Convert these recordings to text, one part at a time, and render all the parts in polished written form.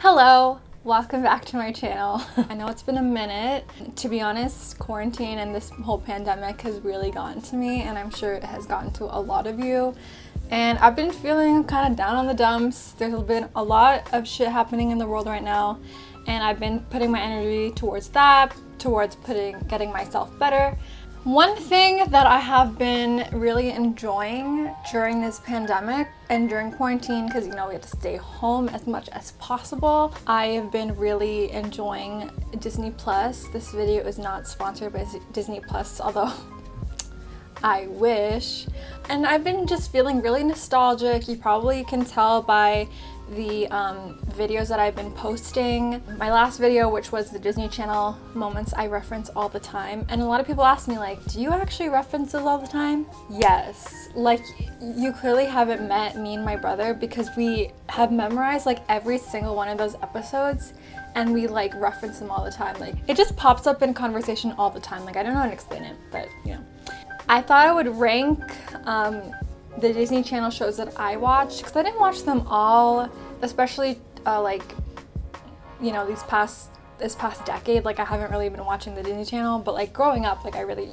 Hello, welcome back to my channel. I know it's been a minute. To be honest, quarantine and this whole pandemic has really gotten to me, and I'm sure it has gotten to a lot of you. And I've been feeling kind of down on the dumps. There's been a lot of shit happening in the world right now, and I've been putting my energy towards that, towards getting myself better. One thing that I have been really enjoying during this pandemic and during quarantine, because you know we have to stay home as much as possible, I have been really enjoying Disney Plus. This video is not sponsored by Disney Plus, although I wish. And I've been just feeling really nostalgic. You probably can tell by the videos that I've been posting. My last video, which was the Disney Channel moments, I reference all the time, and a lot of people ask me like, do you actually reference those all the time? Yes. Like, you clearly haven't met me and my brother, because we have memorized like every single one of those episodes, and we like reference them all the time. Like, it just pops up in conversation all the time. Like, I don't know how to explain it, but you know. I thought I would rank the Disney Channel shows that I watched, because I didn't watch them all, especially like, you know, this past decade. Like, I haven't really been watching the Disney Channel, but like growing up, like I really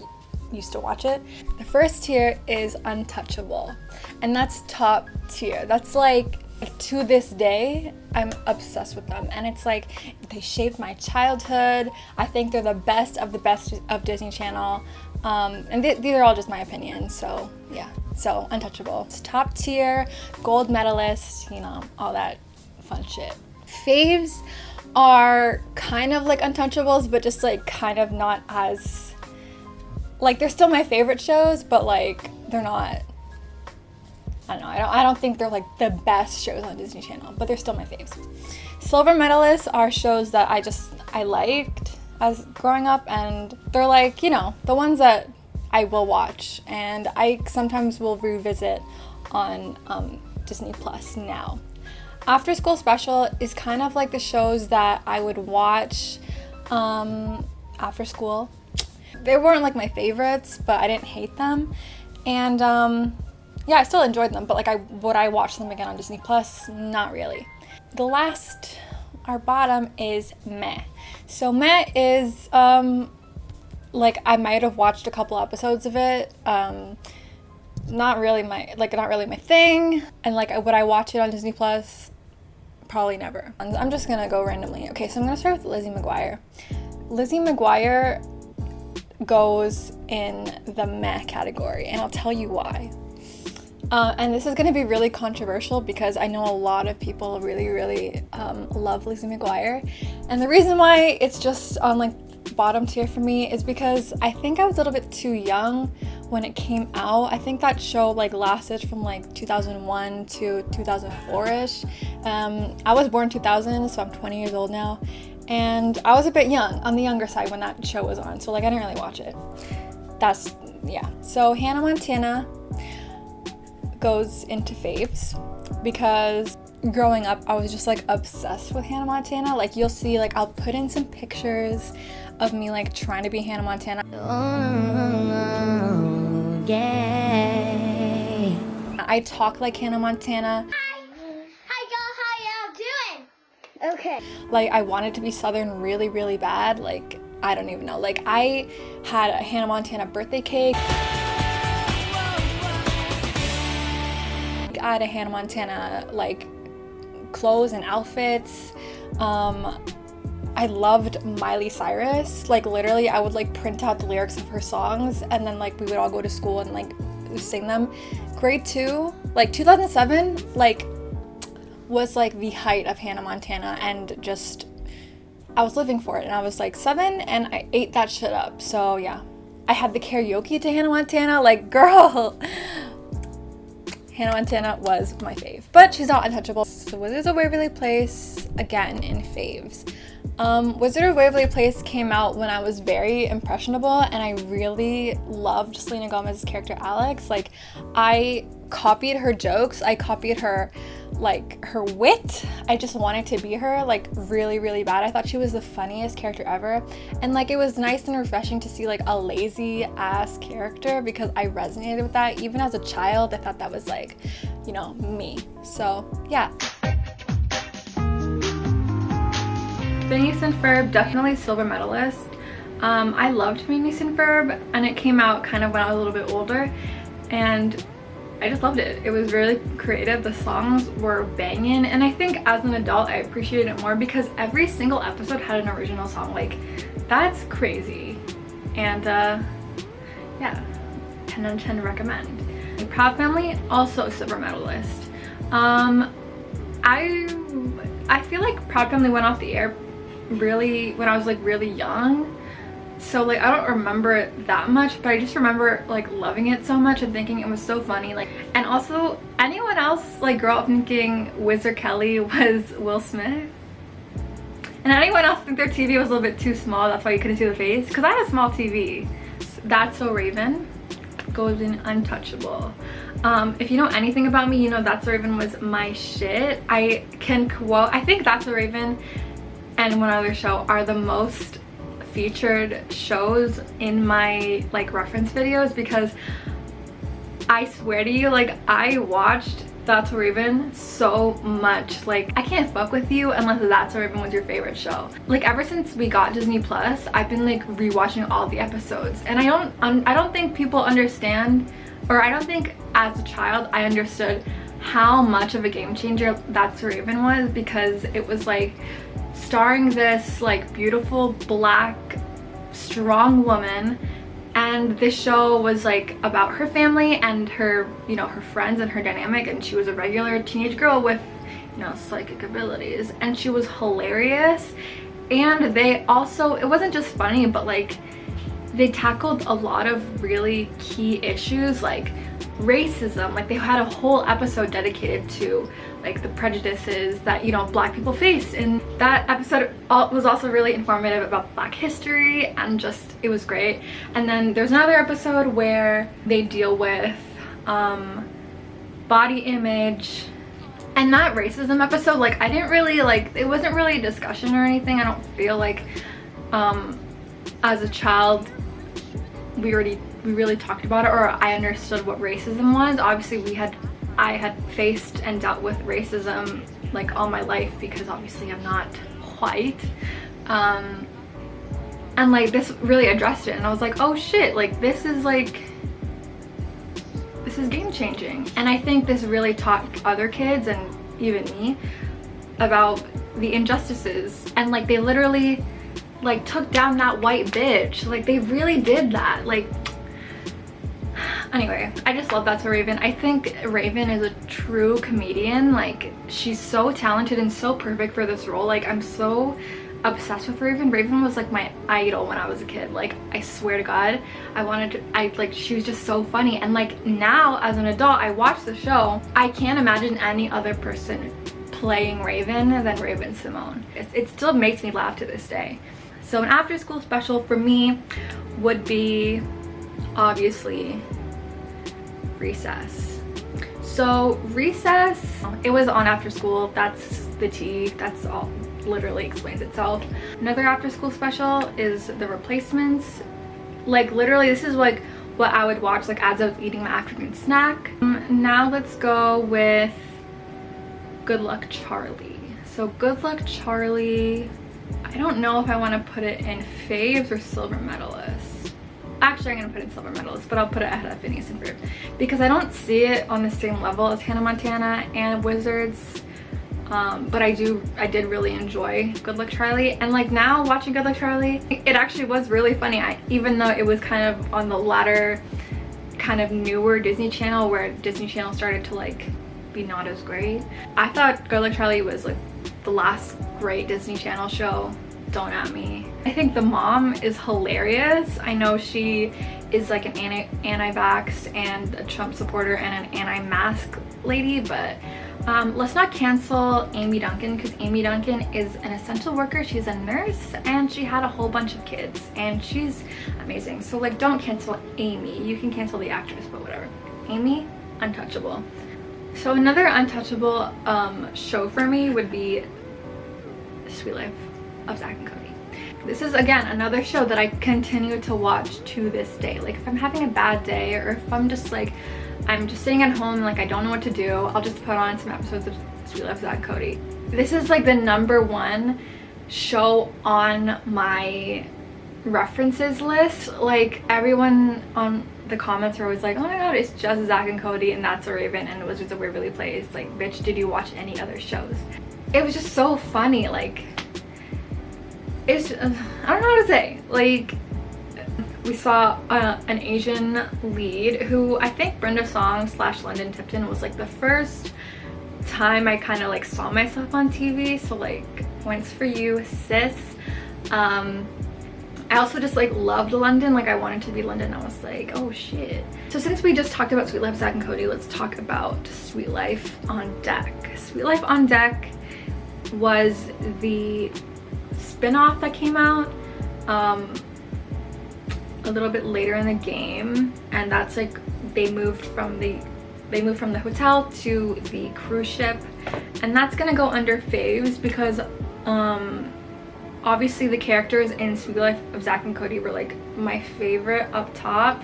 used to watch it. The first tier is Untouchable, and that's top tier. That's like, to this day, I'm obsessed with them, and it's like, they shaped my childhood. I think they're the best of Disney Channel, and these are all just my opinions, so yeah. So Untouchable, it's top tier, gold medalist, you know, all that fun shit. Faves are kind of like Untouchables, but just like kind of not as, like, they're still my favorite shows, but like they're not, I don't know, I don't think they're like the best shows on Disney Channel, but they're still my faves. Silver medalists are shows that I liked as growing up, and they're like, you know, the ones that I will watch, and I sometimes will revisit on Disney Plus now. After School Special is kind of like the shows that I would watch after school. They weren't like my favorites, but I didn't hate them, and yeah, I still enjoyed them, but like, would I watch them again on Disney Plus? Not really. The last, our bottom, is Meh. So Meh is like, I might have watched a couple episodes of it. Not really my thing. And like, would I watch it on Disney Plus? Probably never. I'm just gonna go randomly. Okay, so I'm gonna start with Lizzie Mcguire. Lizzie Mcguire goes in the Meh category, and I'll tell you why. And this is going to be really controversial, because I know a lot of people really love Lizzie Mcguire, and the reason why it's just on like bottom tier for me is because I think I was a little bit too young when it came out. I think that show like lasted from like 2001 to 2004-ish. I was born 2000, so I'm 20 years old now, and I was a bit young, on the younger side, when that show was on, so like I didn't really watch it. Yeah. So Hannah Montana goes into faves, because growing up I was just like obsessed with Hannah Montana. Like, you'll see, like, I'll put in some pictures of me like trying to be Hannah Montana. Oh, yeah. I talk like Hannah Montana. Hi y'all, how y'all doing? Okay. Like, I wanted to be Southern really bad. Like, I don't even know. Like, I had a Hannah Montana birthday cake. I had a Hannah Montana like clothes and outfits. I loved Miley Cyrus. Like, literally, I would like print out the lyrics of her songs, and then like we would all go to school and like sing them. Grade 2, like 2007, like was like the height of Hannah Montana, and just I was living for it. And I was like 7, and I ate that shit up. So yeah, I had the karaoke to Hannah Montana. Like, girl. Hannah Montana was my fave, but she's not untouchable. So Wizards of Waverly Place, again, in faves. Wizard of Waverly Place came out when I was very impressionable, and I really loved Selena Gomez's character Alex. Like, I copied her jokes, I copied her, like, her wit. I just wanted to be her, like, really bad. I thought she was the funniest character ever, and like, it was nice and refreshing to see like a lazy ass character, because I resonated with that. Even as a child, I thought that was like, you know, me. So yeah. Phineas and Ferb, definitely silver medalist. I loved Phineas and Ferb, and it came out kind of when I was a little bit older, and I just loved it. It was really creative. The songs were banging, and I think as an adult I appreciated it more because every single episode had an original song. Like, that's crazy. And yeah, 10 out of 10 recommend. Proud Family, also silver medalist. I feel like Proud Family went off the air really when I was like really young, so like I don't remember it that much, but I just remember like loving it so much and thinking it was so funny. Like, and also, anyone else like grow up thinking Wizard Kelly was Will Smith? And anyone else think their TV was a little bit too small, that's why you couldn't see the face? Because I had a small TV. That's So Raven goes in Untouchable. If you know anything about me, you know That's So Raven was my shit. I can quote, I think That's So Raven and one other show are the most featured shows in my like reference videos, because I swear to you, like, I watched That's So Raven so much. Like, I can't fuck with you unless That's So Raven was your favorite show. Like, ever since we got Disney Plus, I've been like rewatching all the episodes, and I don't think people understand, or I don't think as a child I understood how much of a game changer That's So Raven was, because it was like starring this like beautiful black strong woman, and this show was like about her family and her, you know, her friends and her dynamic, and she was a regular teenage girl with, you know, psychic abilities, and she was hilarious. And they also, it wasn't just funny, but like they tackled a lot of really key issues like racism. Like, they had a whole episode dedicated to like the prejudices that, you know, black people face, and that episode was also really informative about black history, and just, it was great. And then there's another episode where they deal with body image, and that racism episode, like, I didn't really like, it wasn't really a discussion or anything. I don't feel like as a child we really talked about it, or I understood what racism was. Obviously I had faced and dealt with racism like all my life, because obviously I'm not white, and like this really addressed it, and I was like, oh shit, like this is game changing. And I think this really taught other kids and even me about the injustices, and like they literally like took down that white bitch. Like, they really did that. Like, anyway, I just love That's So Raven. I think Raven is a true comedian. Like, she's so talented and so perfect for this role. Like, I'm so obsessed with Raven. Raven was like my idol when I was a kid. Like, I swear to God, she was just so funny. And like now as an adult, I watch the show, I can't imagine any other person playing Raven than Raven Simone. It still makes me laugh to this day. So an after school special for me would be obviously Recess. So Recess, it was on after school. That's the tea. That's all. Literally explains itself. Another after school special is The Replacements. Like, literally this is like what I would watch like as I was eating my afternoon snack. Now let's go with Good Luck Charlie. So Good Luck Charlie, I don't know if I want to put it in faves or silver medalists. Actually, I'm gonna put it in silver medalists, but I'll put it ahead of Phineas and Ferb because I don't see it on the same level as Hannah Montana and Wizards. But I did really enjoy Good Luck Charlie, and like now watching Good Luck Charlie, it actually was really funny. Even though it was kind of on the latter, kind of newer Disney Channel, where Disney Channel started to like be not as great. I thought Good Luck Charlie was like the last great Disney Channel show. Don't at me. I think the mom is hilarious. I know she is like an anti-vax and a Trump supporter and an anti-mask lady, but let's not cancel Amy Duncan, because Amy Duncan is an essential worker. She's a nurse and she had a whole bunch of kids and she's amazing. So like, don't cancel Amy. You can cancel the actress, but whatever. Amy, Untouchable. So another Untouchable show for me would be Sweet Life of Zack and Cody. This is again another show that I continue to watch to this day. Like, if I'm having a bad day, or if I'm just like, I'm just sitting at home, like I don't know what to do, I'll just put on some episodes of Sweet Life of Zack and Cody. This is like the #1 show on my references list. Like, everyone on the comments are always like, oh my god, it's just Zach and Cody and That's a Raven and it was just a Waverly Place. Like, bitch, did you watch any other shows? It was just so funny. Like, it's I don't know how to say. Like, we saw an Asian lead who I think Brenda Song / London Tipton was like the first time I kind of like saw myself on TV. So like, points for you, sis. I also just like loved London. Like, I wanted to be London. I was like, oh shit. So since we just talked about Sweet Life, Zach and Cody, let's talk about Sweet Life on Deck. Sweet Life on Deck was the spin-off that came out a little bit later in the game, and that's like they moved from the hotel to the cruise ship, and that's gonna go under faves because obviously the characters in Sweet Life of Zach and Cody were like my favorite up top.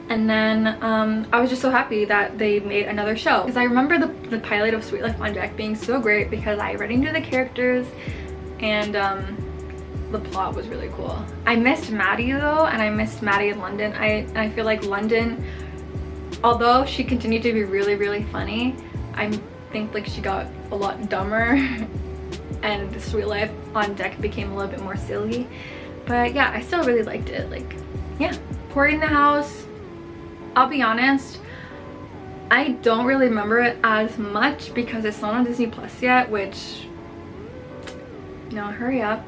And then I was just so happy that they made another show because I remember the pilot of Sweet Life on Deck being so great because I already knew the characters and the plot was really cool. I missed Maddie though, and I missed Maddie in London. I feel like London, although she continued to be really, really funny, I think like she got a lot dumber and Sweet Life on Deck became a little bit more silly. But yeah, I still really liked it. Like, yeah. Pouring in the House, I'll be honest, I don't really remember it as much because it's not on Disney Plus yet, which, no, hurry up.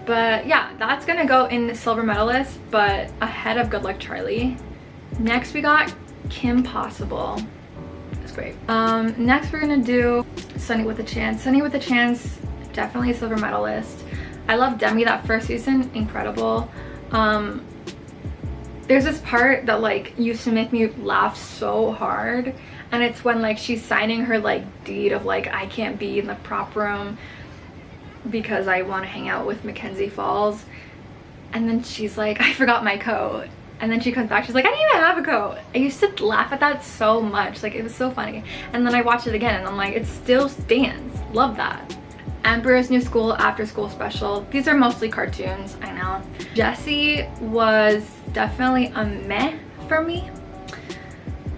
But yeah, that's gonna go in the silver medalist, but ahead of Good Luck Charlie. Next we got Kim Possible. That's great. Next we're gonna do Sunny with a Chance. Sunny with a Chance, definitely a silver medalist. I love Demi that first season, incredible. There's this part that like used to make me laugh so hard, and it's when like she's signing her like deed of like, I can't be in the prop room because I want to hang out with Mackenzie Falls, and then she's like, I forgot my coat, and then she comes back, she's like, I didn't even have a coat. I used to laugh at that so much, like it was so funny. And then I watched it again and I'm like, it still stands. Love that. Emperor's New School After School Special. These are mostly cartoons, I know. Jessie was definitely a meh for me.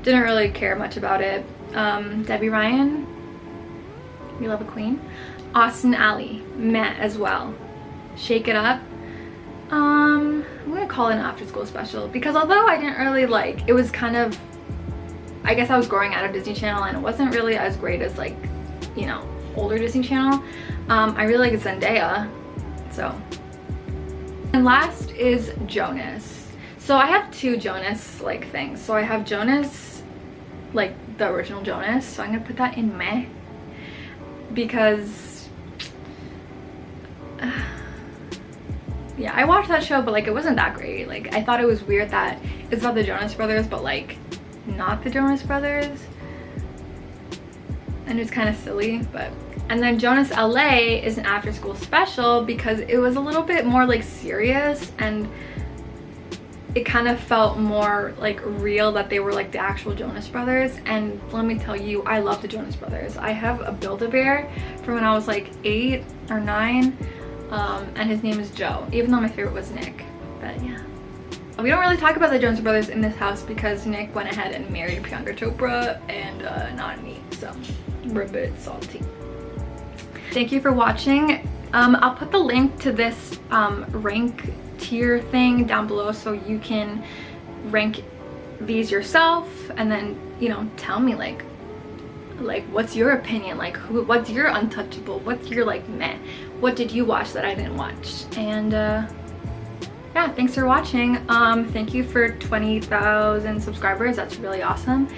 Didn't really care much about it. Debbie Ryan, we love a queen. Austin Alley, meh as well. Shake It Up, I'm gonna call it an after school special because although I didn't really like, it was kind of, I guess I was growing out of Disney Channel and it wasn't really as great as like, you know, older Disney Channel. I really like Zendaya, so. And last is Jonas. So I have two Jonas like things. So I have Jonas, like the original Jonas, so I'm gonna put that in meh because yeah, I watched that show, but like it wasn't that great. Like I thought it was weird that it's about the Jonas Brothers, but like not the Jonas Brothers, and it's kind of silly. But and then Jonas LA is an after school special because it was a little bit more like serious and it kind of felt more like real that they were like the actual Jonas Brothers. And let me tell you, I love the Jonas Brothers. I have a Build-A-Bear from when I was like 8 or 9. And his name is Joe, even though my favorite was Nick. But yeah, we don't really talk about the Jonas Brothers in this house because Nick went ahead and married Priyanka Chopra and not me, so we're a bit salty. Thank you for watching. I'll put the link to this rank tier thing down below so you can rank these yourself and then, you know, tell me like what's your opinion, like what's your untouchable, what's your like meh, what did you watch that I didn't watch. And yeah, thanks for watching. Thank you for 20,000 subscribers, that's really awesome.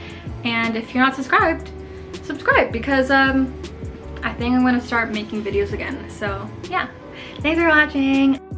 And if you're not subscribed, subscribe because I think I'm gonna start making videos again. So yeah, thanks for watching.